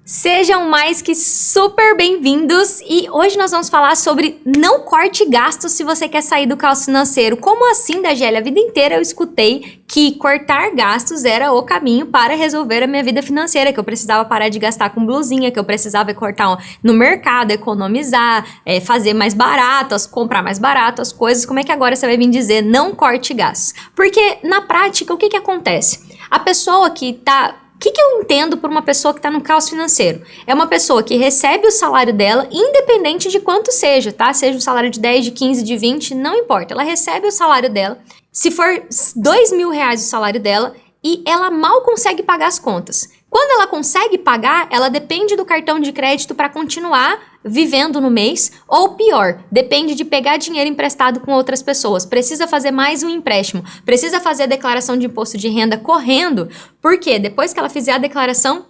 Sejam mais que super bem-vindos e hoje nós vamos falar sobre não corte gastos se você quer sair do caos financeiro. Como assim, Dagélia? A vida inteira eu escutei que cortar gastos era o caminho para resolver a minha vida financeira, que eu precisava parar de gastar com blusinha, que eu precisava cortar no mercado, economizar, fazer mais barato, comprar mais barato as coisas. Como é que agora você vai vir dizer não corte gastos? Porque na prática, o que acontece? A pessoa que tá... O que eu entendo por uma pessoa que está no caos financeiro? É uma pessoa que recebe o salário dela, independente de quanto seja, tá? Seja um salário de 10, de 15, de 20, não importa. Ela recebe o salário dela, se for R$2.000 o salário dela, e ela mal consegue pagar as contas. Quando ela consegue pagar, ela depende do cartão de crédito para continuar vivendo no mês, ou pior, depende de pegar dinheiro emprestado com outras pessoas, precisa fazer mais um empréstimo, precisa fazer a declaração de imposto de renda correndo, porque depois que ela fizer a declaração,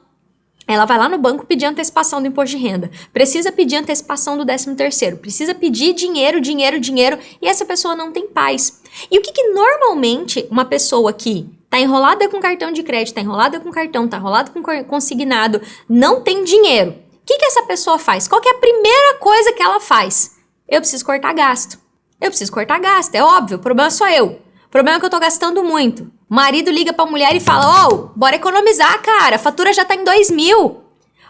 ela vai lá no banco pedir antecipação do imposto de renda, precisa pedir antecipação do 13º, precisa pedir dinheiro, e essa pessoa não tem paz. E o que normalmente uma pessoa que tá enrolada com cartão de crédito, tá enrolada com cartão, tá enrolada com consignado, não tem dinheiro, o que essa pessoa faz? Qual que é a primeira coisa que ela faz? Eu preciso cortar gasto. É óbvio, o problema sou eu. O problema é que eu tô gastando muito. O marido liga pra mulher e fala, bora economizar, cara, a fatura já tá em 2.000.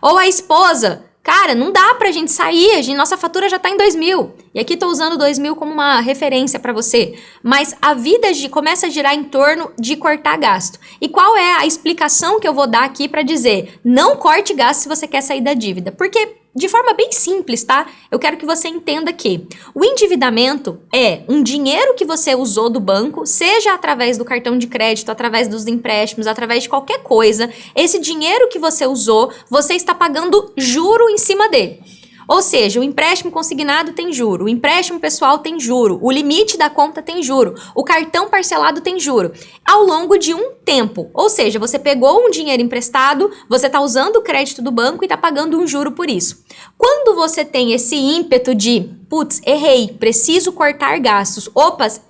Ou a esposa, cara, não dá pra gente sair, nossa fatura já tá em 2.000. E aqui tô usando 2.000 como uma referência pra você. Mas a vida começa a girar em torno de cortar gasto. E qual é a explicação que eu vou dar aqui pra dizer, não corte gasto se você quer sair da dívida? Porque, de forma bem simples, tá? Eu quero que você entenda que o endividamento é um dinheiro que você usou do banco, seja através do cartão de crédito, através dos empréstimos, através de qualquer coisa. Esse dinheiro que você usou, você está pagando juro em cima dele. Ou seja, o empréstimo consignado tem juro, o empréstimo pessoal tem juro, o limite da conta tem juro, o cartão parcelado tem juro, ao longo de um tempo. Ou seja, você pegou um dinheiro emprestado, você está usando o crédito do banco e está pagando um juro por isso. Quando você tem esse ímpeto de, putz, errei, preciso cortar gastos,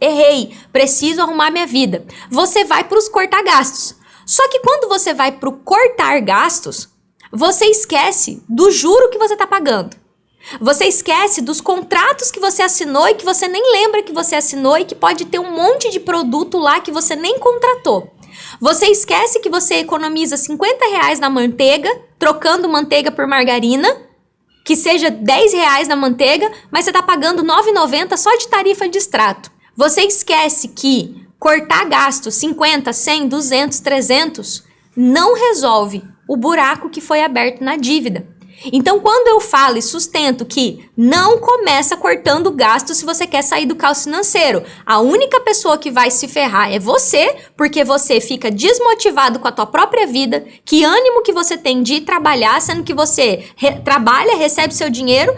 errei, preciso arrumar minha vida, você vai para os cortar gastos. Só que quando você vai para o cortar gastos, você esquece do juro que você está pagando. Você esquece dos contratos que você assinou e que você nem lembra que você assinou e que pode ter um monte de produto lá que você nem contratou. Você esquece que você economiza R$50 na manteiga, trocando manteiga por margarina, que seja R$10 na manteiga, mas você está pagando R$9,90 só de tarifa de extrato. Você esquece que cortar gastos 50, 100, 200, 300 não resolve o buraco que foi aberto na dívida. Então, quando eu falo e sustento que não começa cortando gasto se você quer sair do caos financeiro, a única pessoa que vai se ferrar é você, porque você fica desmotivado com a tua própria vida, que ânimo que você tem de ir trabalhar, sendo que você trabalha, recebe seu dinheiro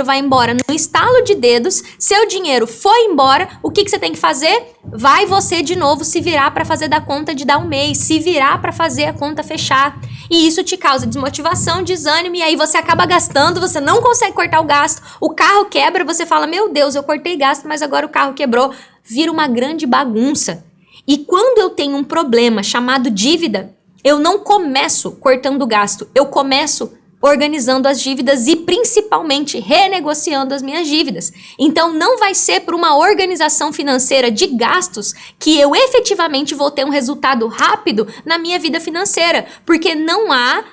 vai embora no estalo de dedos, seu dinheiro foi embora, o que você tem que fazer? Vai você de novo se virar para fazer da conta de dar um mês, se virar para fazer a conta fechar. E isso te causa desmotivação, desânimo, e aí você acaba gastando, você não consegue cortar o gasto, o carro quebra, você fala, meu Deus, eu cortei gasto, mas agora o carro quebrou. Vira uma grande bagunça. E quando eu tenho um problema chamado dívida, eu não começo cortando gasto, eu começo organizando as dívidas e principalmente renegociando as minhas dívidas. Então não vai ser por uma organização financeira de gastos que eu efetivamente vou ter um resultado rápido na minha vida financeira, porque não há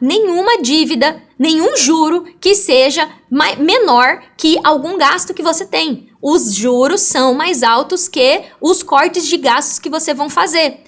nenhuma dívida, nenhum juro que seja menor que algum gasto que você tem. Os juros são mais altos que os cortes de gastos que você vai fazer.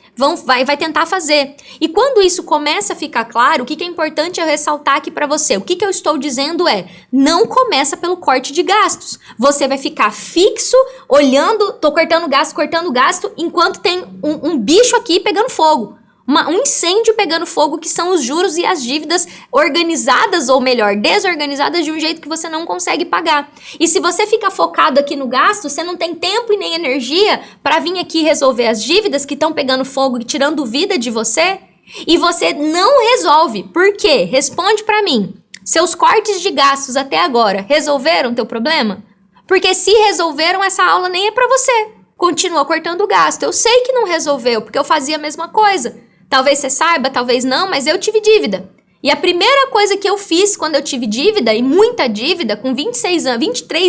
Vai tentar fazer. E quando isso começa a ficar claro, o que é importante eu ressaltar aqui pra você? O que eu estou dizendo é, não começa pelo corte de gastos. Você vai ficar fixo, olhando, tô cortando gasto, enquanto tem um bicho aqui pegando fogo. Um incêndio pegando fogo, que são os juros e as dívidas organizadas, ou melhor, desorganizadas de um jeito que você não consegue pagar. E se você fica focado aqui no gasto, você não tem tempo e nem energia para vir aqui resolver as dívidas que estão pegando fogo e tirando vida de você, e você não resolve. Por quê? Responde para mim. Seus cortes de gastos até agora resolveram teu problema? Porque se resolveram, essa aula nem é para você. Continua cortando gasto. Eu sei que não resolveu, porque eu fazia a mesma coisa. Talvez você saiba, talvez não, mas eu tive dívida. E a primeira coisa que eu fiz quando eu tive dívida, e muita dívida, com 23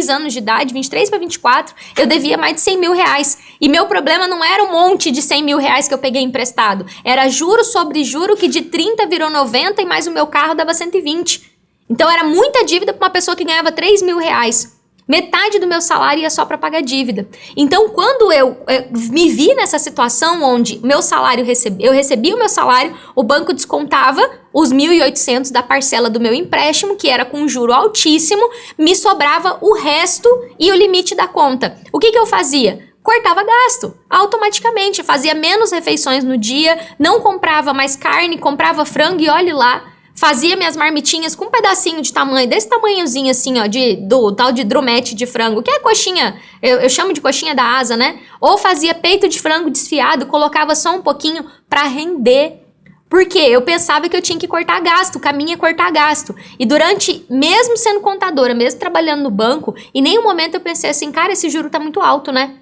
anos de idade, 23 para 24, eu devia mais de 100 mil reais. E meu problema não era um monte de 100 mil reais que eu peguei emprestado. Era juro sobre juro que de 30 virou 90 e mais o meu carro dava 120. Então era muita dívida para uma pessoa que ganhava 3 mil reais. Metade do meu salário ia só para pagar dívida. Então, quando eu me vi nessa situação onde eu recebia o meu salário, o banco descontava os 1.800 da parcela do meu empréstimo, que era com juro altíssimo, me sobrava o resto e o limite da conta. O que eu fazia? Cortava gasto, automaticamente. Fazia menos refeições no dia, não comprava mais carne, comprava frango e olhe lá. Fazia minhas marmitinhas com um pedacinho de tamanho, desse tamanhozinho assim, ó, do tal de drumete de frango, que é a coxinha, eu chamo de coxinha da asa, né? Ou fazia peito de frango desfiado, colocava só um pouquinho pra render. Porque eu pensava que eu tinha que cortar gasto, o caminho é cortar gasto. E mesmo sendo contadora, mesmo trabalhando no banco, em nenhum momento eu pensei assim, cara, esse juro tá muito alto, né?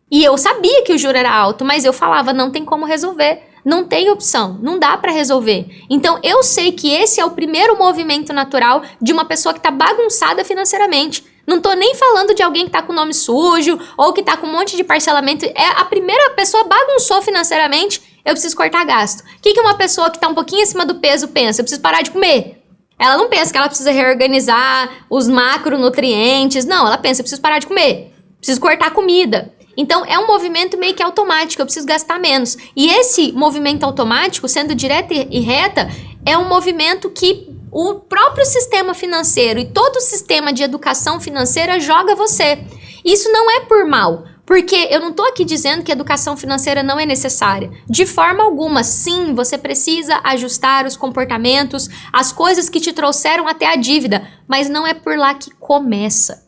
E eu sabia que o juro era alto, mas eu falava, não tem como resolver. Não tem opção, não dá para resolver. Então, eu sei que esse é o primeiro movimento natural de uma pessoa que tá bagunçada financeiramente. Não tô nem falando de alguém que tá com o nome sujo ou que tá com um monte de parcelamento. É a primeira pessoa bagunçou financeiramente, eu preciso cortar gasto. O que uma pessoa que tá um pouquinho acima do peso pensa? Eu preciso parar de comer. Ela não pensa que ela precisa reorganizar os macronutrientes. Não, ela pensa, eu preciso parar de comer. Preciso cortar comida. Então, é um movimento meio que automático, eu preciso gastar menos. E esse movimento automático, sendo direta e reta, é um movimento que o próprio sistema financeiro e todo o sistema de educação financeira joga você. Isso não é por mal, porque eu não estou aqui dizendo que a educação financeira não é necessária. De forma alguma, sim, você precisa ajustar os comportamentos, as coisas que te trouxeram até a dívida, mas não é por lá que começa.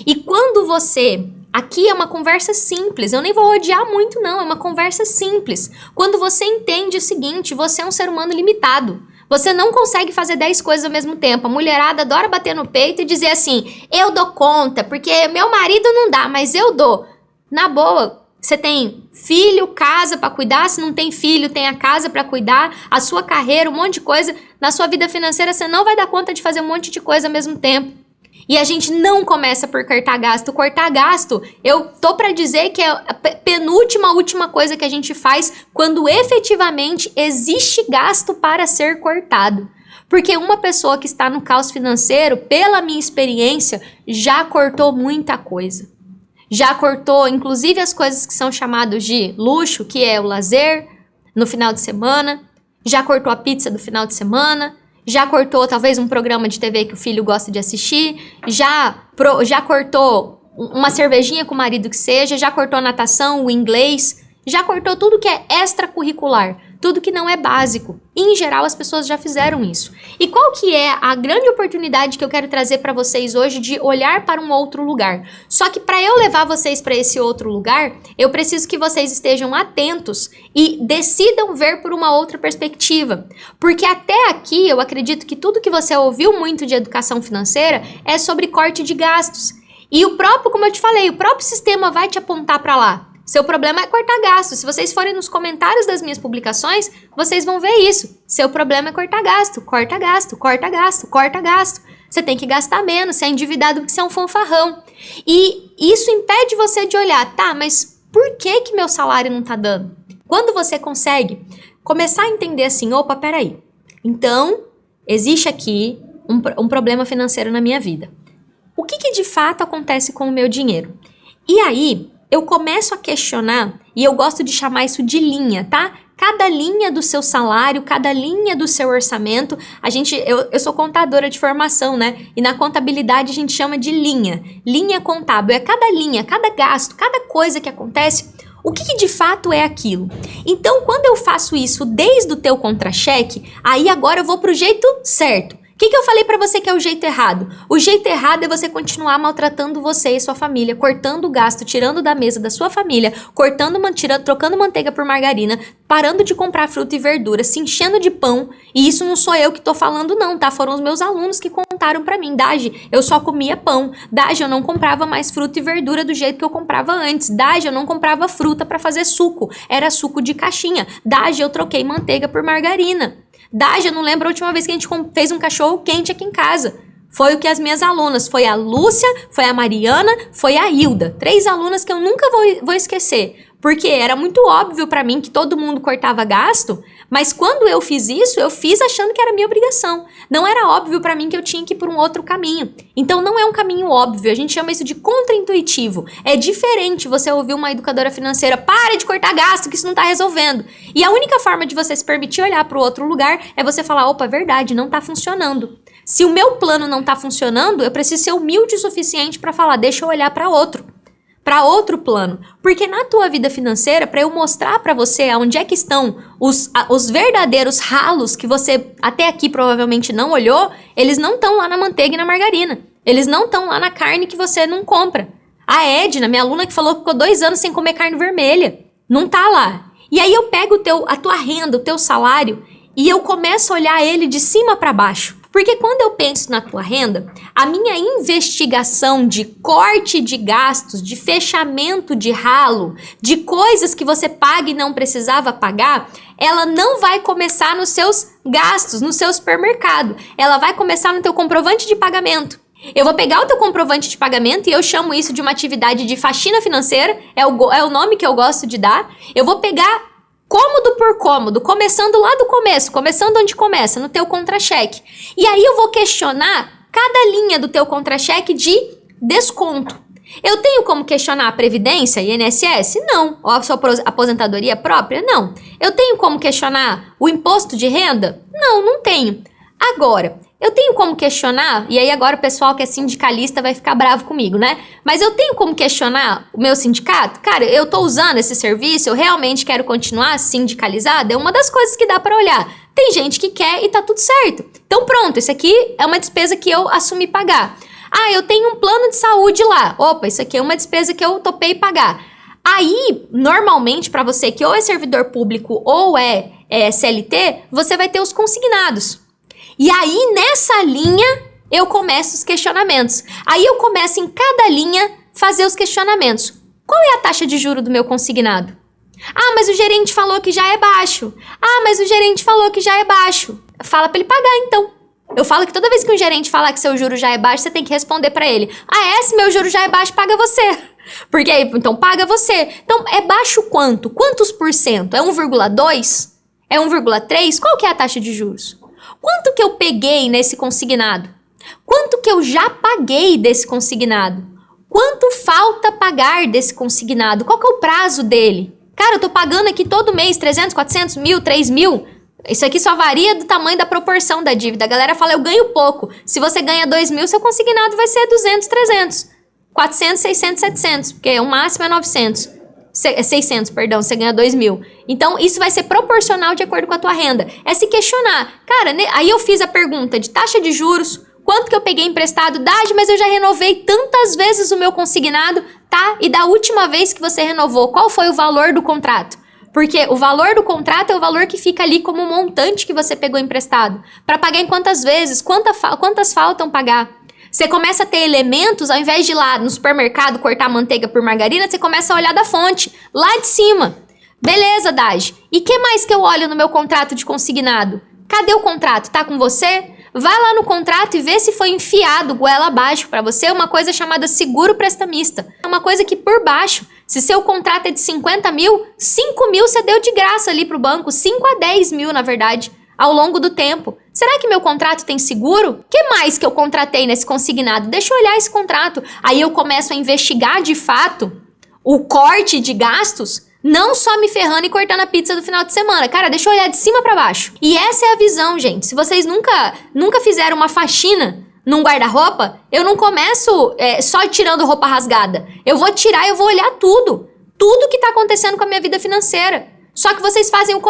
E quando você... Aqui é uma conversa simples, eu nem vou odiar muito não, é uma conversa simples. Quando você entende o seguinte, você é um ser humano limitado. Você não consegue fazer 10 coisas ao mesmo tempo. A mulherada adora bater no peito e dizer assim, eu dou conta, porque meu marido não dá, mas eu dou. Na boa, você tem filho, casa pra cuidar, se não tem filho, tem a casa pra cuidar, a sua carreira, um monte de coisa. Na sua vida financeira, você não vai dar conta de fazer um monte de coisa ao mesmo tempo. E a gente não começa por cortar gasto. Cortar gasto, eu tô pra dizer que é a última coisa que a gente faz quando efetivamente existe gasto para ser cortado. Porque uma pessoa que está no caos financeiro, pela minha experiência, já cortou muita coisa. Já cortou, inclusive, as coisas que são chamadas de luxo, que é o lazer no final de semana. Já cortou a pizza do final de semana. Já cortou talvez um programa de TV que o filho gosta de assistir, já cortou uma cervejinha com o marido que seja, já cortou a natação, o inglês, já cortou tudo que é extracurricular, tudo que não é básico. E, em geral, as pessoas já fizeram isso. E qual que é a grande oportunidade que eu quero trazer para vocês hoje de olhar para um outro lugar? Só que para eu levar vocês para esse outro lugar, eu preciso que vocês estejam atentos e decidam ver por uma outra perspectiva. Porque até aqui, eu acredito que tudo que você ouviu muito de educação financeira é sobre corte de gastos. E o próprio, como eu te falei, o próprio sistema vai te apontar para lá. Seu problema é cortar gasto. Se vocês forem nos comentários das minhas publicações, vocês vão ver isso. Seu problema é cortar gasto, corta gasto, corta gasto, corta gasto. Você tem que gastar menos, você é endividado porque você é um fanfarrão. E isso impede você de olhar, tá, mas por que meu salário não tá dando? Quando você consegue começar a entender assim, opa, peraí. Então, existe aqui um problema financeiro na minha vida. O que de fato acontece com o meu dinheiro? E aí, eu começo a questionar, e eu gosto de chamar isso de linha, tá? Cada linha do seu salário, cada linha do seu orçamento, eu sou contadora de formação, né? E na contabilidade a gente chama de linha. Linha contábil, é cada linha, cada gasto, cada coisa que acontece, o que de fato é aquilo? Então, quando eu faço isso desde o teu contra-cheque, aí agora eu vou pro jeito certo. O que eu falei pra você que é o jeito errado? O jeito errado é você continuar maltratando você e sua família, cortando o gasto, tirando da mesa da sua família, trocando manteiga por margarina, parando de comprar fruta e verdura, se enchendo de pão. E isso não sou eu que tô falando não, tá? Foram os meus alunos que contaram pra mim. Dagi, eu só comia pão. Dagi, eu não comprava mais fruta e verdura do jeito que eu comprava antes. Dagi, eu não comprava fruta pra fazer suco. Era suco de caixinha. Dagi, eu troquei manteiga por margarina. Dágia, eu não lembro a última vez que a gente fez um cachorro quente aqui em casa. Foi o que as minhas alunas, foi a Lúcia, foi a Mariana, foi a Hilda. 3 alunas que eu nunca vou esquecer. Porque era muito óbvio pra mim que todo mundo cortava gasto, mas quando eu fiz isso, eu fiz achando que era minha obrigação. Não era óbvio pra mim que eu tinha que ir por um outro caminho. Então não é um caminho óbvio, a gente chama isso de contraintuitivo. É diferente você ouvir uma educadora financeira, pare de cortar gasto, que isso não tá resolvendo. E a única forma de você se permitir olhar pro outro lugar é você falar, opa, é verdade, não tá funcionando. Se o meu plano não tá funcionando, eu preciso ser humilde o suficiente pra falar, deixa eu olhar pra outro plano. Porque na tua vida financeira, para eu mostrar para você aonde é que estão os verdadeiros ralos que você até aqui provavelmente não olhou, eles não estão lá na manteiga e na margarina. Eles não estão lá na carne que você não compra. A Edna, minha aluna que falou que ficou 2 anos sem comer carne vermelha, não tá lá. E aí eu pego a tua renda, o teu salário, e eu começo a olhar ele de cima para baixo. Porque quando eu penso na tua renda, a minha investigação de corte de gastos, de fechamento de ralo, de coisas que você paga e não precisava pagar, ela não vai começar nos seus gastos, no seu supermercado. Ela vai começar no teu comprovante de pagamento. Eu vou pegar o teu comprovante de pagamento e eu chamo isso de uma atividade de faxina financeira, é o nome que eu gosto de dar. Eu vou pegar cômodo por cômodo, começando lá do começo, começando onde começa, no teu contra-cheque. E aí eu vou questionar cada linha do teu contra-cheque de desconto. Eu tenho como questionar a Previdência e INSS? Não. Ou a sua aposentadoria própria? Não. Eu tenho como questionar o imposto de renda? Não, não tenho. Agora, eu tenho como questionar, e aí agora o pessoal que é sindicalista vai ficar bravo comigo, né? Mas eu tenho como questionar o meu sindicato? Cara, eu tô usando esse serviço, eu realmente quero continuar sindicalizada? É uma das coisas que dá pra olhar. Tem gente que quer e tá tudo certo. Então pronto, isso aqui é uma despesa que eu assumi pagar. Ah, eu tenho um plano de saúde lá. Opa, isso aqui é uma despesa que eu topei pagar. Aí, normalmente, pra você que ou é servidor público ou é CLT, você vai ter os consignados. E aí, nessa linha, eu começo os questionamentos. Aí eu começo em cada linha fazer os questionamentos. Qual é a taxa de juro do meu consignado? Ah, mas o gerente falou que já é baixo. Ah, mas o gerente falou que já é baixo. Fala pra ele pagar, então. Eu falo que toda vez que um gerente falar que seu juro já é baixo, você tem que responder pra ele. Ah, se meu juro já é baixo, paga você. Porque aí, então paga você. Então, é baixo quanto? Quantos por cento? É 1,2? É 1,3? Qual que é a taxa de juros? Quanto que eu peguei nesse consignado? Quanto que eu já paguei desse consignado? Quanto falta pagar desse consignado? Qual que é o prazo dele? Cara, eu tô pagando aqui todo mês 300, 400 mil, 3 mil. Isso aqui só varia do tamanho da proporção da dívida. A galera fala, eu ganho pouco. Se você ganha 2 mil, seu consignado vai ser 200, 300. 400, 600, 700. Porque o máximo é 900. 600, perdão, você ganha 2 mil. Então, isso vai ser proporcional de acordo com a tua renda. É se questionar. Cara, aí eu fiz a pergunta de taxa de juros, quanto que eu peguei emprestado, mas eu já renovei tantas vezes o meu consignado, tá? E da última vez que você renovou, qual foi o valor do contrato? Porque o valor do contrato é o valor que fica ali como montante que você pegou emprestado. Para pagar em quantas vezes? Quantas faltam pagar? Você começa a ter elementos, ao invés de ir lá no supermercado cortar manteiga por margarina, você começa a olhar da fonte, lá de cima. Beleza, Daj. E que mais que eu olho no meu contrato de consignado? Cadê o contrato? Tá com você? Vai lá no contrato e vê se foi enfiado goela abaixo para você uma coisa chamada seguro prestamista. É uma coisa que por baixo, se seu contrato é de 50 mil, 5 mil você deu de graça ali pro banco, 5 a 10 mil na verdade, ao longo do tempo. Será que meu contrato tem seguro? O que mais que eu contratei nesse consignado? Deixa eu olhar esse contrato. Aí eu começo a investigar de fato o corte de gastos, não só me ferrando e cortando a pizza do final de semana. Cara, deixa eu olhar de cima pra baixo. E essa é a visão, gente. Se vocês nunca fizeram uma faxina num guarda-roupa, eu não começo só tirando roupa rasgada. Eu vou tirar, eu vou olhar tudo. Tudo que tá acontecendo com a minha vida financeira. Só que vocês fazem o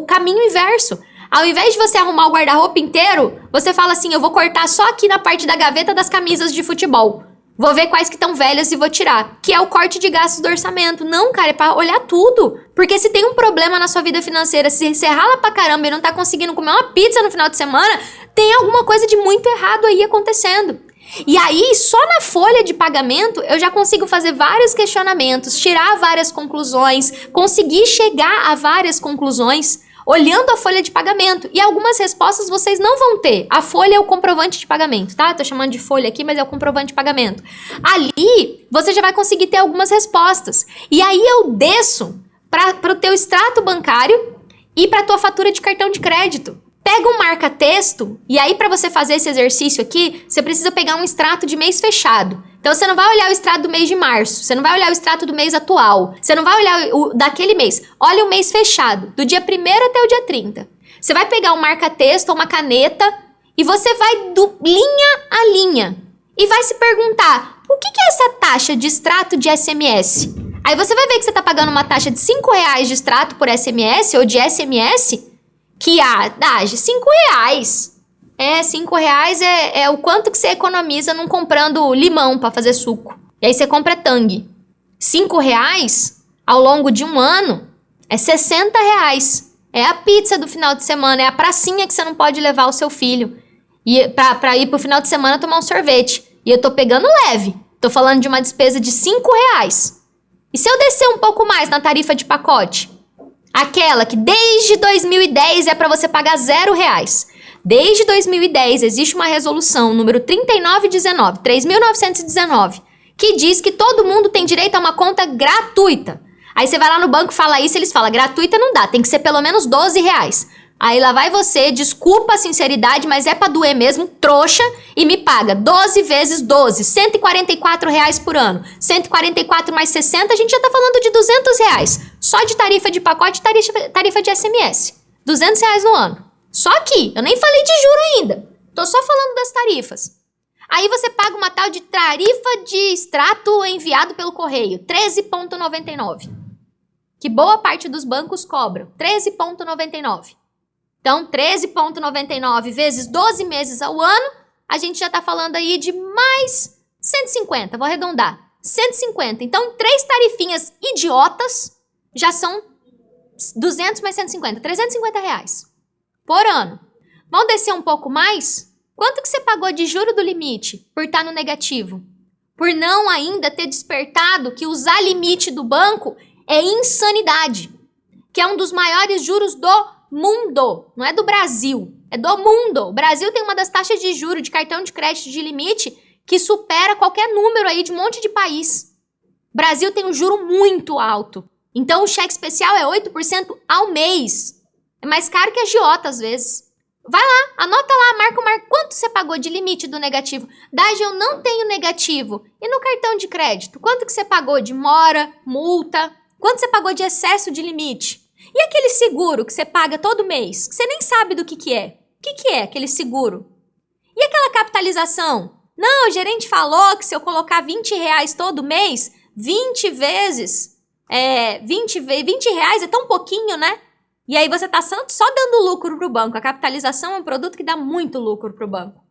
caminho inverso. Ao invés de você arrumar o guarda-roupa inteiro, você fala assim, eu vou cortar só aqui na parte da gaveta das camisas de futebol. Vou ver quais que estão velhas e vou tirar. Que é o corte de gastos do orçamento. Não, cara, é pra olhar tudo. Porque se tem um problema na sua vida financeira, se você rala pra caramba e não tá conseguindo comer uma pizza no final de semana, tem alguma coisa de muito errado aí acontecendo. E aí, só na folha de pagamento, eu já consigo fazer vários questionamentos, tirar várias conclusões, conseguir chegar a várias conclusões. olhando a folha de pagamento. E algumas respostas vocês não vão ter. A folha é o comprovante de pagamento, tá? Tô chamando de folha aqui, mas é o comprovante de pagamento. Ali, você já vai conseguir ter algumas respostas. E aí eu desço para o teu extrato bancário e para tua fatura de cartão de crédito. Pega um marca-texto, e aí para você fazer esse exercício aqui, você precisa pegar um extrato de mês fechado. Então você não vai olhar o extrato do mês de março, você não vai olhar o extrato do mês atual, você não vai olhar o daquele mês. Olha o mês fechado, do dia 1º até o dia 30. Você vai pegar um marca-texto ou uma caneta e você vai do linha a linha e vai se perguntar, o que é essa taxa de extrato de SMS? Aí você vai ver que você tá pagando uma taxa de R$5 de extrato por SMS ou de SMS, que de R$5. R$5 é o quanto que você economiza não comprando limão pra fazer suco. E aí você compra Tang. R$5 ao longo de um ano é R$60. É a pizza do final de semana, é a pracinha que você não pode levar o seu filho pra ir pro final de semana tomar um sorvete. E eu tô pegando leve. Tô falando de uma despesa de R$5. E se eu descer um pouco mais na tarifa de pacote? Aquela que desde 2010 é para você pagar R$0. Desde 2010 existe uma resolução número 3.919, que diz que todo mundo tem direito a uma conta gratuita. Aí você vai lá no banco e fala isso, eles falam, gratuita não dá, tem que ser pelo menos R$12. Aí lá vai você, desculpa a sinceridade, mas é pra doer mesmo, trouxa, e me paga 12 vezes 12, R$144 por ano. 144 mais 60, a gente já tá falando de R$200. Só de tarifa de pacote e tarifa de SMS. R$200 no ano. Só aqui, eu nem falei de juro ainda. Tô só falando das tarifas. Aí você paga uma tal de tarifa de extrato enviado pelo correio, R$13,99. Que boa parte dos bancos cobram, R$13,99. Então, R$13,99 vezes 12 meses ao ano, a gente já tá falando aí de mais 150, vou arredondar. 150. Então, 3 tarifinhas idiotas já são 200 mais 150, R$350 por ano. Vamos descer um pouco mais? Quanto que você pagou de juro do limite por estar no negativo? Por não ainda ter despertado que usar limite do banco é insanidade. Que é um dos maiores juros do mundo. Não é do Brasil, é do mundo. O Brasil tem uma das taxas de juros de cartão de crédito de limite que supera qualquer número aí de um monte de país. O Brasil tem um juro muito alto. Então o cheque especial é 8% ao mês. É mais caro que a agiota às vezes. Vai lá, anota lá, marca quanto você pagou de limite do negativo. Dage, eu não tenho negativo. E no cartão de crédito, quanto que você pagou de mora, multa? Quanto você pagou de excesso de limite? E aquele seguro que você paga todo mês, que você nem sabe do que é? O que é aquele seguro? E aquela capitalização? Não, o gerente falou que se eu colocar R$20 todo mês, 20 vezes, 20 reais é tão pouquinho, né? E aí você tá só dando lucro pro banco. A capitalização é um produto que dá muito lucro pro banco.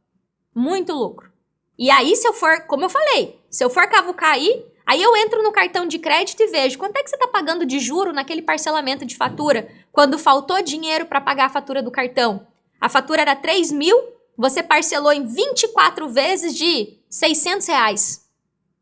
Muito lucro. E aí, se eu for, como eu falei, se eu for cavucar aí eu entro no cartão de crédito e vejo quanto é que você tá pagando de juro naquele parcelamento de fatura, quando faltou dinheiro para pagar a fatura do cartão. A fatura era 3 mil, você parcelou em 24 vezes de R$600.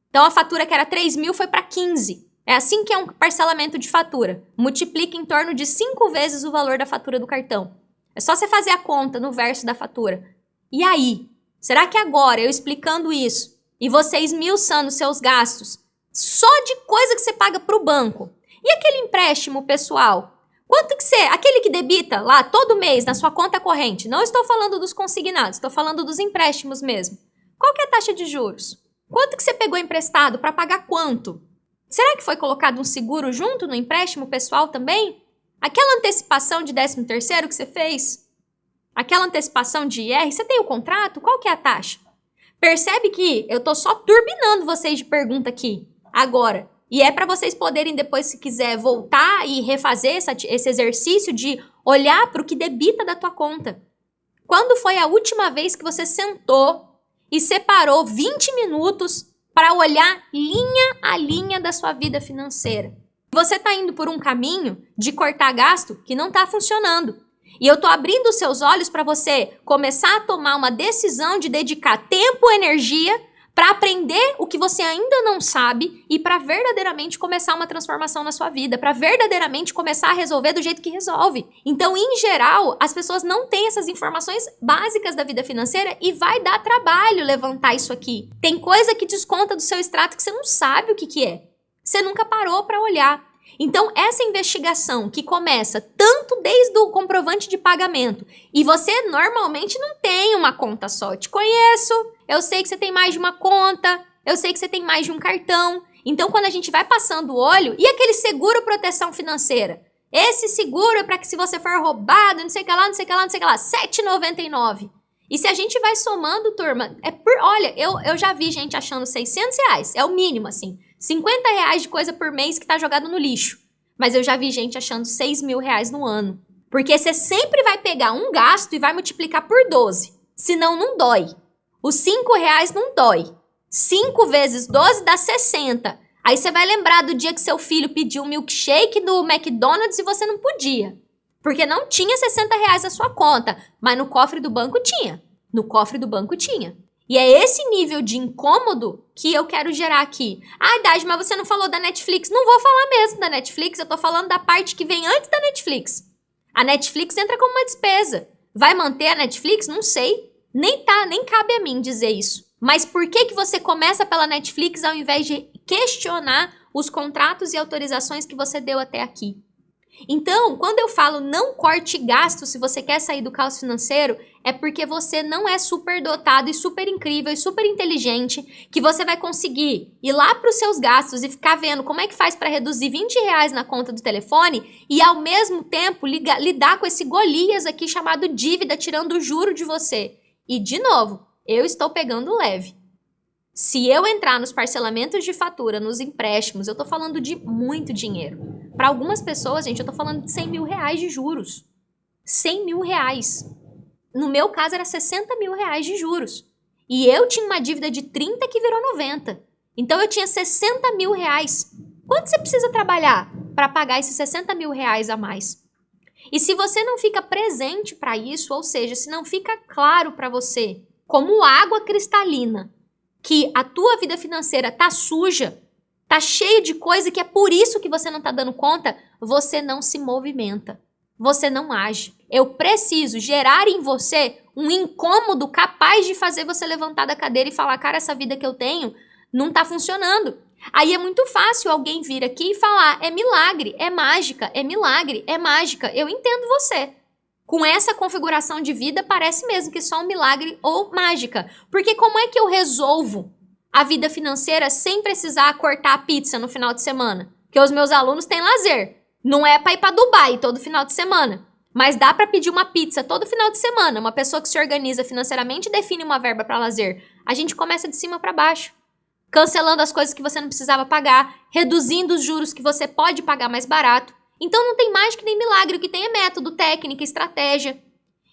Então a fatura que era 3 mil foi para 15. É assim que é um parcelamento de fatura. Multiplica em torno de 5 vezes o valor da fatura do cartão. É só você fazer a conta no verso da fatura. E aí? Será que agora, eu explicando isso, e você esmiuçando seus gastos, só de coisa que você paga para o banco, e aquele empréstimo pessoal? Quanto que você, aquele que debita lá todo mês na sua conta corrente, não estou falando dos consignados, estou falando dos empréstimos mesmo. Qual que é a taxa de juros? Quanto que você pegou emprestado para pagar quanto? Será que foi colocado um seguro junto no empréstimo pessoal também? Aquela antecipação de 13º que você fez? Aquela antecipação de IR, você tem o contrato? Qual que é a taxa? Percebe que eu tô só turbinando vocês de pergunta aqui, agora. E é para vocês poderem depois, se quiser, voltar e refazer esse exercício de olhar para o que debita da tua conta. Quando foi a última vez que você sentou e separou 20 minutos para olhar linha a linha da sua vida financeira? Você está indo por um caminho de cortar gasto que não está funcionando. E eu estou abrindo os seus olhos para você começar a tomar uma decisão de dedicar tempo e energia para aprender o que você ainda não sabe e para verdadeiramente começar uma transformação na sua vida, para verdadeiramente começar a resolver do jeito que resolve. Então, em geral, as pessoas não têm essas informações básicas da vida financeira e vai dar trabalho levantar isso aqui. Tem coisa que desconta do seu extrato que você não sabe o que é. Você nunca parou para olhar. Então, essa investigação que começa tanto desde o comprovante de pagamento e você normalmente não tem uma conta só. Eu te conheço, eu sei que você tem mais de uma conta, eu sei que você tem mais de um cartão. Então, quando a gente vai passando o olho, e aquele seguro proteção financeira? Esse seguro é para que se você for roubado, não sei o que lá, não sei o que lá, não sei o que lá, R$7,99. E se a gente vai somando, turma, olha, eu já vi gente achando R$600, é o mínimo, assim. R$50 de coisa por mês que tá jogado no lixo. Mas eu já vi gente achando R$6.000 no ano. Porque você sempre vai pegar um gasto e vai multiplicar por 12. Senão não dói. Os R$5 não dói. 5 vezes 12 dá 60. Aí você vai lembrar do dia que seu filho pediu um milkshake do McDonald's e você não podia. Porque não tinha R$60 na sua conta. Mas no cofre do banco tinha. No cofre do banco tinha. E é esse nível de incômodo que eu quero gerar aqui. Ah, Daj, mas você não falou da Netflix. Não vou falar mesmo da Netflix, eu tô falando da parte que vem antes da Netflix. A Netflix entra como uma despesa. Vai manter a Netflix? Não sei. Nem cabe a mim dizer isso. Mas por que você começa pela Netflix ao invés de questionar os contratos e autorizações que você deu até aqui? Então, quando eu falo não corte gasto se você quer sair do caos financeiro, é porque você não é super dotado e super incrível e super inteligente, que você vai conseguir ir lá para os seus gastos e ficar vendo como é que faz para reduzir R$20 na conta do telefone e ao mesmo tempo lidar com esse Golias aqui chamado dívida, tirando o juro de você. E de novo, eu estou pegando leve. Se eu entrar nos parcelamentos de fatura, nos empréstimos, eu tô falando de muito dinheiro. Para algumas pessoas, gente, eu tô falando de R$100.000 de juros. R$100.000. No meu caso, era R$60.000 de juros. E eu tinha uma dívida de 30 que virou 90. Então, eu tinha R$60.000. Quanto você precisa trabalhar para pagar esses R$60.000 a mais? E se você não fica presente para isso, ou seja, se não fica claro para você, como água cristalina, que a tua vida financeira tá suja, tá cheio de coisa que é por isso que você não tá dando conta, você não se movimenta, você não age. Eu preciso gerar em você um incômodo capaz de fazer você levantar da cadeira e falar, cara, essa vida que eu tenho não tá funcionando. Aí é muito fácil alguém vir aqui e falar, é milagre, é mágica, é milagre, é mágica. Eu entendo você. Com essa configuração de vida, parece mesmo que só um milagre ou mágica. Porque como é que eu resolvo a vida financeira sem precisar cortar a pizza no final de semana? Porque os meus alunos têm lazer. Não é para ir para Dubai todo final de semana. Mas dá para pedir uma pizza todo final de semana. Uma pessoa que se organiza financeiramente define uma verba para lazer. A gente começa de cima para baixo. Cancelando as coisas que você não precisava pagar. Reduzindo os juros que você pode pagar mais barato. Então não tem mágica nem milagre, o que tem é método, técnica, estratégia.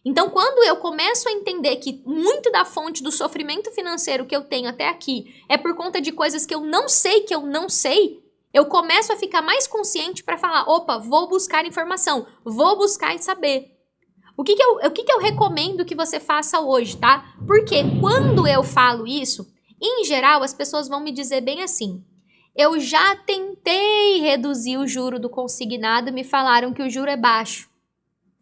Então quando eu começo a entender que muito da fonte do sofrimento financeiro que eu tenho até aqui é por conta de coisas que eu não sei, eu começo a ficar mais consciente para falar, opa, vou buscar informação, vou buscar saber. O que eu recomendo que você faça hoje, tá? Porque quando eu falo isso, em geral as pessoas vão me dizer bem assim, eu já tentei reduzir o juro do consignado e me falaram que o juro é baixo.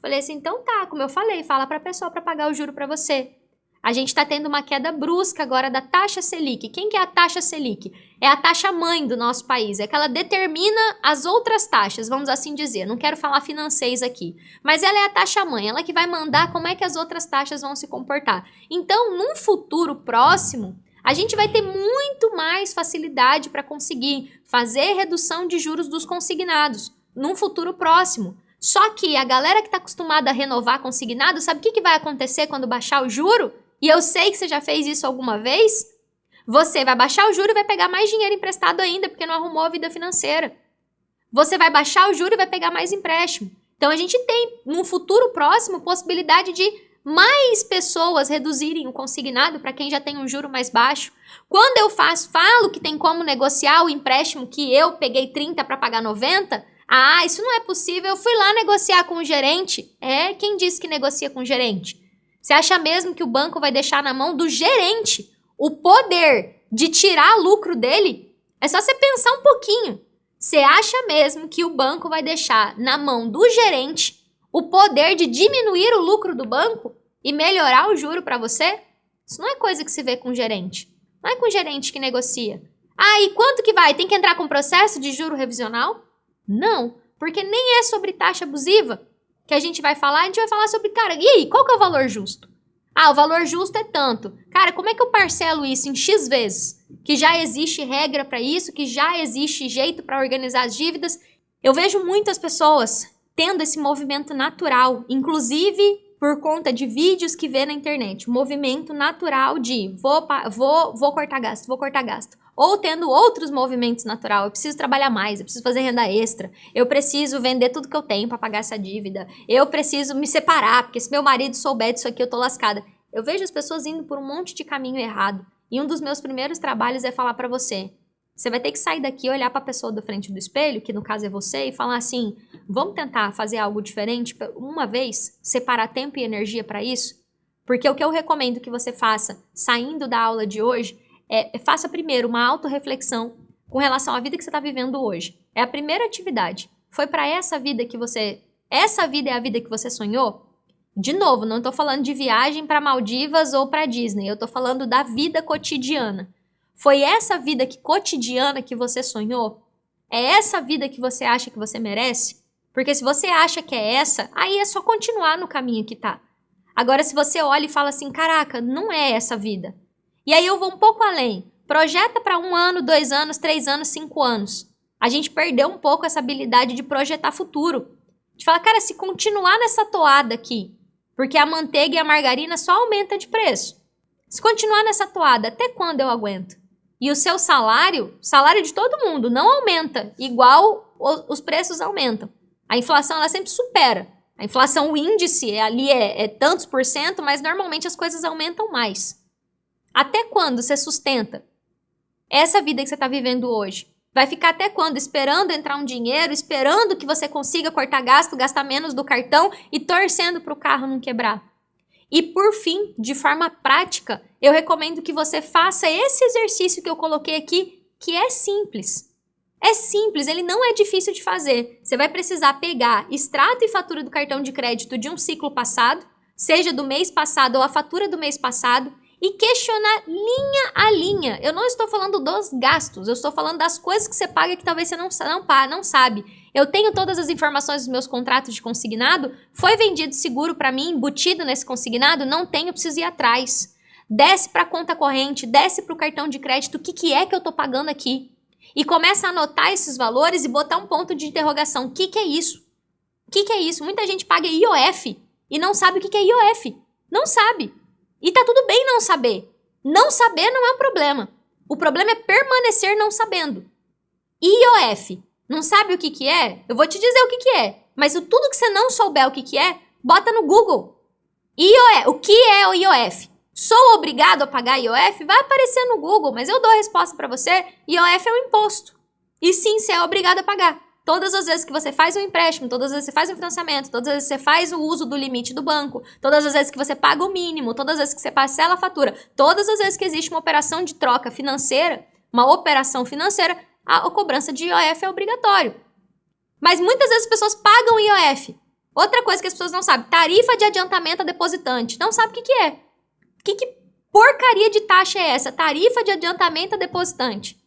Falei assim, então tá, como eu falei, fala pra pessoa para pagar o juro para você. A gente tá tendo uma queda brusca agora da taxa Selic. Quem que é a taxa Selic? É a taxa mãe do nosso país, é que ela determina as outras taxas, vamos assim dizer. Não quero falar financeis aqui, mas ela é a taxa mãe, ela que vai mandar como é que as outras taxas vão se comportar. Então, num futuro próximo, a gente vai ter muito mais facilidade para conseguir fazer redução de juros dos consignados num futuro próximo. Só que a galera que está acostumada a renovar consignado, sabe o que vai acontecer quando baixar o juro? E eu sei que você já fez isso alguma vez. Você vai baixar o juro e vai pegar mais dinheiro emprestado ainda, porque não arrumou a vida financeira. Você vai baixar o juro e vai pegar mais empréstimo. Então a gente tem, num futuro próximo, possibilidade de mais pessoas reduzirem o consignado para quem já tem um juro mais baixo. Quando eu falo que tem como negociar o empréstimo que eu peguei 30 para pagar 90, isso não é possível, eu fui lá negociar com o gerente. Quem disse que negocia com o gerente? Você acha mesmo que o banco vai deixar na mão do gerente o poder de tirar lucro dele? É só você pensar um pouquinho. Você acha mesmo que o banco vai deixar na mão do gerente o poder de diminuir o lucro do banco e melhorar o juro para você? Isso não é coisa que se vê com o gerente. Não é com o gerente que negocia. Ah, e quanto que vai? Tem que entrar com processo de juro revisional? Não, porque nem é sobre taxa abusiva que a gente vai falar sobre, cara, e aí, qual que é o valor justo? Ah, o valor justo é tanto. Cara, como é que eu parcelo isso em X vezes? Que já existe regra para isso, que já existe jeito para organizar as dívidas. Eu vejo muitas pessoas tendo esse movimento natural, inclusive por conta de vídeos que vê na internet. Movimento natural de vou cortar gasto, vou cortar gasto. Ou tendo outros movimentos naturais, eu preciso trabalhar mais, eu preciso fazer renda extra, eu preciso vender tudo que eu tenho para pagar essa dívida, eu preciso me separar, porque se meu marido souber disso aqui eu tô lascada. Eu vejo as pessoas indo por um monte de caminho errado, e um dos meus primeiros trabalhos é falar para você vai ter que sair daqui, olhar para a pessoa da frente do espelho, que no caso é você, e falar assim, vamos tentar fazer algo diferente, uma vez, separar tempo e energia para isso? Porque o que eu recomendo que você faça, saindo da aula de hoje, faça primeiro uma autorreflexão com relação à vida que você está vivendo hoje. É a primeira atividade. Foi para essa vida que você... Essa vida é a vida que você sonhou? De novo, não estou falando de viagem para Maldivas ou para Disney. Eu estou falando da vida cotidiana. Foi essa vida cotidiana que você sonhou? É essa vida que você acha que você merece? Porque se você acha que é essa, aí é só continuar no caminho que tá. Agora, se você olha e fala assim, caraca, não é essa vida. E aí eu vou um pouco além. Projeta para 1 ano, 2 anos, 3 anos, 5 anos. A gente perdeu um pouco essa habilidade de projetar futuro. De falar, cara, se continuar nessa toada aqui, porque a manteiga e a margarina só aumentam de preço. Se continuar nessa toada, até quando eu aguento? E o seu salário de todo mundo, não aumenta, igual os preços aumentam. A inflação, ela sempre supera. A inflação, o índice ali é tantos por cento, mas normalmente as coisas aumentam mais. Até quando você sustenta essa vida que você está vivendo hoje? Vai ficar até quando? Esperando entrar um dinheiro, esperando que você consiga cortar gasto, gastar menos do cartão e torcendo para o carro não quebrar. E por fim, de forma prática, eu recomendo que você faça esse exercício que eu coloquei aqui, que é simples. É simples, ele não é difícil de fazer. Você vai precisar pegar extrato e fatura do cartão de crédito de um ciclo passado, seja do mês passado ou a fatura do mês passado, e questionar linha a linha. Eu não estou falando dos gastos, eu estou falando das coisas que você paga que talvez você não sabe. Eu tenho todas as informações dos meus contratos de consignado, foi vendido seguro para mim, embutido nesse consignado, não tenho, preciso ir atrás. Desce para a conta corrente, desce para o cartão de crédito, o que é que eu estou pagando aqui? E começa a anotar esses valores e botar um ponto de interrogação. O que é isso? O que é isso? Muita gente paga IOF e não sabe o que é IOF. Não sabe. E tá tudo bem não saber. Não saber não é um problema. O problema é permanecer não sabendo. IOF. Não sabe o que é? Eu vou te dizer o que é. Mas tudo que você não souber o que é, bota no Google. IOF. O que é o IOF? Sou obrigado a pagar IOF? Vai aparecer no Google, mas eu dou a resposta para você. IOF é um imposto. E sim, você é obrigado a pagar. Todas as vezes que você faz um empréstimo, todas as vezes que você faz um financiamento, todas as vezes que você faz o uso do limite do banco, todas as vezes que você paga o mínimo, todas as vezes que você parcela a fatura, todas as vezes que existe uma operação de troca financeira, a cobrança de IOF é obrigatório. Mas muitas vezes as pessoas pagam IOF. Outra coisa que as pessoas não sabem, tarifa de adiantamento a depositante. Não sabe o que é. Que porcaria de taxa é essa? Tarifa de adiantamento a depositante.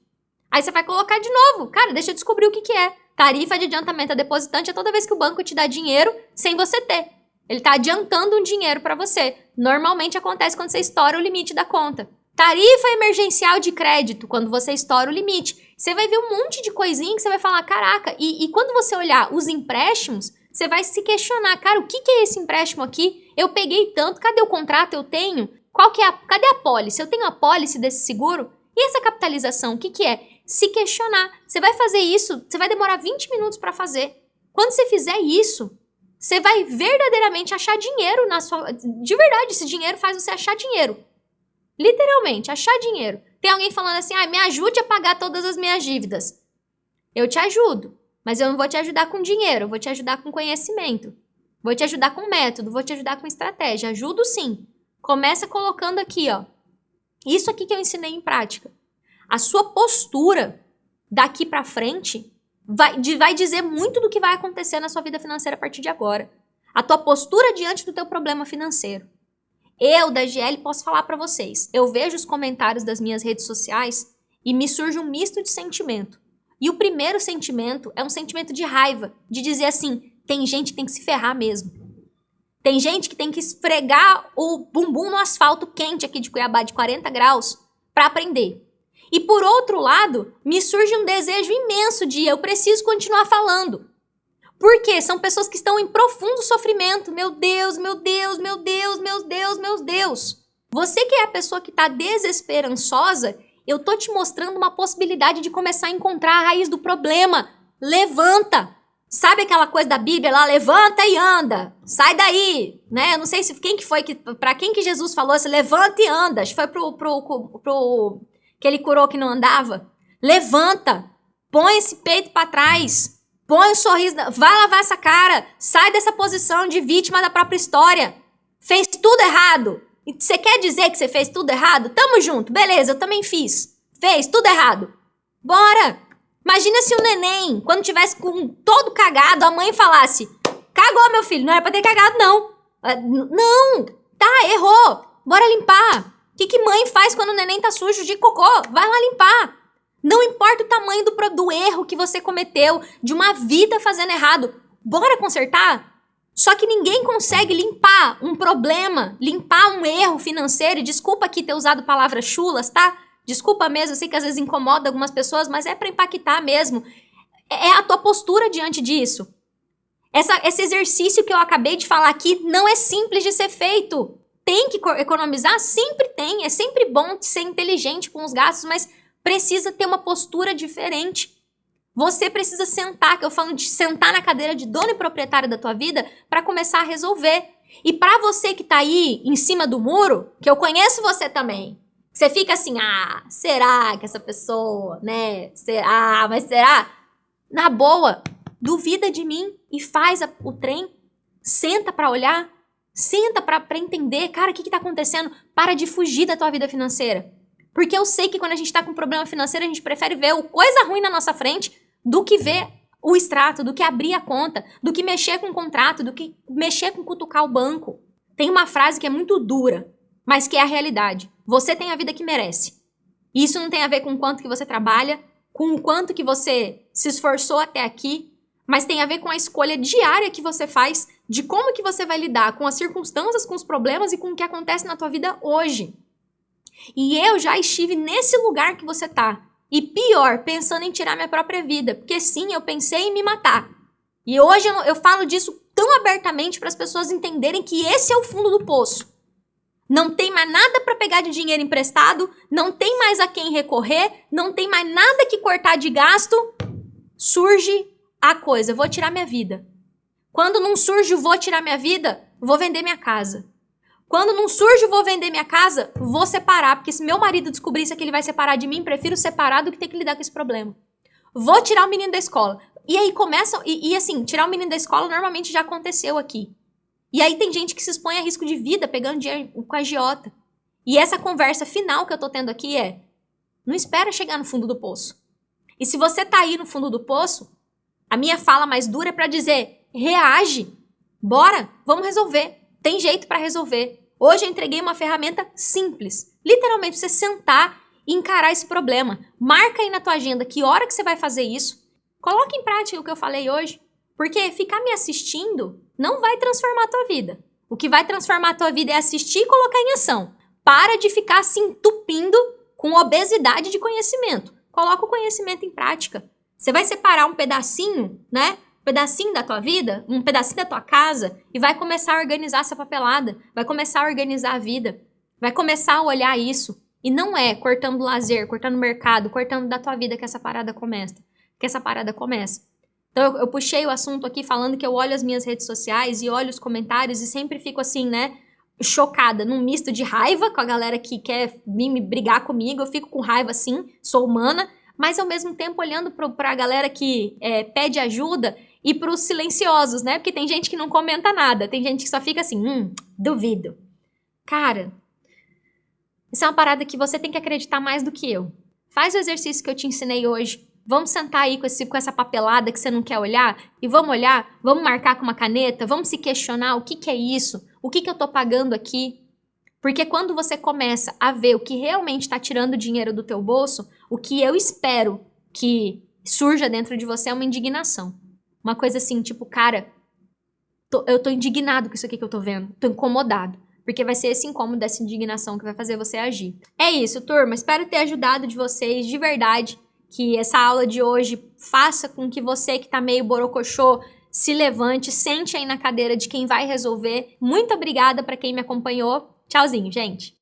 Aí você vai colocar de novo. Cara, deixa eu descobrir o que é. Tarifa de adiantamento a depositante é toda vez que o banco te dá dinheiro sem você ter. Ele está adiantando um dinheiro para você. Normalmente acontece quando você estoura o limite da conta. Tarifa emergencial de crédito, quando você estoura o limite. Você vai ver um monte de coisinha que você vai falar, caraca, e quando você olhar os empréstimos, você vai se questionar, cara, o que é esse empréstimo aqui? Eu peguei tanto, cadê o contrato? Eu tenho? Cadê a pólice? Eu tenho a pólice desse seguro? E essa capitalização, o que é? Se questionar. Você vai fazer isso, você vai demorar 20 minutos para fazer. Quando você fizer isso, você vai verdadeiramente achar dinheiro na sua... De verdade, esse dinheiro faz você achar dinheiro. Literalmente, achar dinheiro. Tem alguém falando assim, me ajude a pagar todas as minhas dívidas. Eu te ajudo, mas eu não vou te ajudar com dinheiro, eu vou te ajudar com conhecimento. Vou te ajudar com método, vou te ajudar com estratégia. Ajudo sim. Começa colocando aqui, ó. Isso aqui que eu ensinei em prática. A sua postura daqui pra frente vai dizer muito do que vai acontecer na sua vida financeira a partir de agora. A tua postura diante do teu problema financeiro. Eu, da GL, posso falar pra vocês. Eu vejo os comentários das minhas redes sociais e me surge um misto de sentimento. E o primeiro sentimento é um sentimento de raiva, de dizer assim, tem gente que tem que se ferrar mesmo. Tem gente que tem que esfregar o bumbum no asfalto quente aqui de Cuiabá de 40 graus para aprender. E por outro lado, me surge um desejo imenso de eu preciso continuar falando. Porque são pessoas que estão em profundo sofrimento. Meu Deus, meu Deus, meu Deus, meu Deus, meu Deus. Você que é a pessoa que está desesperançosa, eu tô te mostrando uma possibilidade de começar a encontrar a raiz do problema. Levanta! Sabe aquela coisa da Bíblia lá? Levanta e anda. Sai daí, né? Eu não sei se quem que foi, para quem que Jesus falou assim, levanta e anda. Acho que foi pro que ele curou que não andava. Levanta. Põe esse peito para trás. Põe um sorriso. Vai lavar essa cara. Sai dessa posição de vítima da própria história. Fez tudo errado. E você quer dizer que você fez tudo errado? Tamo junto. Beleza, eu também fiz. Fez tudo errado. Bora. Imagina se o neném, quando tivesse com todo cagado, a mãe falasse, cagou, meu filho, não era pra ter cagado, não. Não, tá, errou, bora limpar. O que mãe faz quando o neném tá sujo de cocô? Vai lá limpar. Não importa o tamanho do erro que você cometeu, de uma vida fazendo errado, bora consertar. Só que ninguém consegue limpar um problema, limpar um erro financeiro, e desculpa aqui ter usado palavras chulas, tá? Desculpa mesmo, eu sei que às vezes incomoda algumas pessoas, mas é pra impactar mesmo. É a tua postura diante disso. Esse exercício que eu acabei de falar aqui não é simples de ser feito. Tem que economizar? Sempre tem. É sempre bom ser inteligente com os gastos, mas precisa ter uma postura diferente. Você precisa sentar, que eu falo de sentar na cadeira de dono e proprietário da tua vida para começar a resolver. E para você que tá aí em cima do muro, que eu conheço você também, você fica assim, será que essa pessoa, né? Será? Mas será? Na boa, duvida de mim e faz o trem. Senta pra olhar. Senta pra entender. Cara, o que tá acontecendo? Para de fugir da tua vida financeira. Porque eu sei que quando a gente tá com problema financeiro, a gente prefere ver coisa ruim na nossa frente do que ver o extrato, do que abrir a conta, do que mexer com o contrato, do que mexer com cutucar o banco. Tem uma frase que é muito dura, mas que é a realidade. Você tem a vida que merece. E isso não tem a ver com o quanto que você trabalha, com o quanto que você se esforçou até aqui, mas tem a ver com a escolha diária que você faz de como que você vai lidar com as circunstâncias, com os problemas e com o que acontece na tua vida hoje. E eu já estive nesse lugar que você tá. E pior, pensando em tirar minha própria vida. Porque sim, eu pensei em me matar. E hoje eu falo disso tão abertamente para as pessoas entenderem que esse é o fundo do poço. Não tem mais nada para pegar de dinheiro emprestado, não tem mais a quem recorrer, não tem mais nada que cortar de gasto. Surge a coisa, vou tirar minha vida. Quando não surge o vou tirar minha vida, vou vender minha casa. Quando não surge o vou vender minha casa, vou separar, porque se meu marido descobrisse que ele vai separar de mim, prefiro separar do que ter que lidar com esse problema. Vou tirar o menino da escola. E aí começam, e assim, tirar o menino da escola normalmente já aconteceu aqui. E aí tem gente que se expõe a risco de vida pegando dinheiro com a agiota. E essa conversa final que eu tô tendo aqui é, não espera chegar no fundo do poço. E se você tá aí no fundo do poço, a minha fala mais dura é pra dizer, reage, bora, vamos resolver. Tem jeito pra resolver. Hoje eu entreguei uma ferramenta simples. Literalmente, você sentar e encarar esse problema. Marca aí na tua agenda que hora que você vai fazer isso. Coloque em prática o que eu falei hoje. Porque ficar me assistindo não vai transformar a tua vida. O que vai transformar a tua vida é assistir e colocar em ação. Para de ficar se entupindo com obesidade de conhecimento. Coloca o conhecimento em prática. Você vai separar um pedacinho, né? Um pedacinho da tua vida, um pedacinho da tua casa e vai começar a organizar essa papelada. Vai começar a organizar a vida. Vai começar a olhar isso. E não é cortando lazer, cortando mercado, cortando da tua vida que essa parada começa. Que essa parada começa. Então eu puxei o assunto aqui falando que eu olho as minhas redes sociais e olho os comentários e sempre fico assim, né, chocada, num misto de raiva com a galera que quer vir me brigar comigo, eu fico com raiva sim, sou humana, mas ao mesmo tempo olhando pra galera que pede ajuda e pros silenciosos, né, porque tem gente que não comenta nada, tem gente que só fica assim, duvido. Cara, isso é uma parada que você tem que acreditar mais do que eu. Faz o exercício que eu te ensinei hoje. Vamos sentar aí com essa papelada que você não quer olhar e vamos olhar, vamos marcar com uma caneta, vamos se questionar o que que é isso, o que que eu tô pagando aqui. Porque quando você começa a ver o que realmente está tirando dinheiro do teu bolso, o que eu espero que surja dentro de você é uma indignação. Uma coisa assim, tipo, cara, eu tô indignado com isso aqui que eu tô vendo, tô incomodado. Porque vai ser esse incômodo, essa indignação que vai fazer você agir. É isso, turma. Espero ter ajudado de vocês, de verdade. Que essa aula de hoje faça com que você que tá meio borocochô se levante, sente aí na cadeira de quem vai resolver. Muito obrigada para quem me acompanhou. Tchauzinho, gente!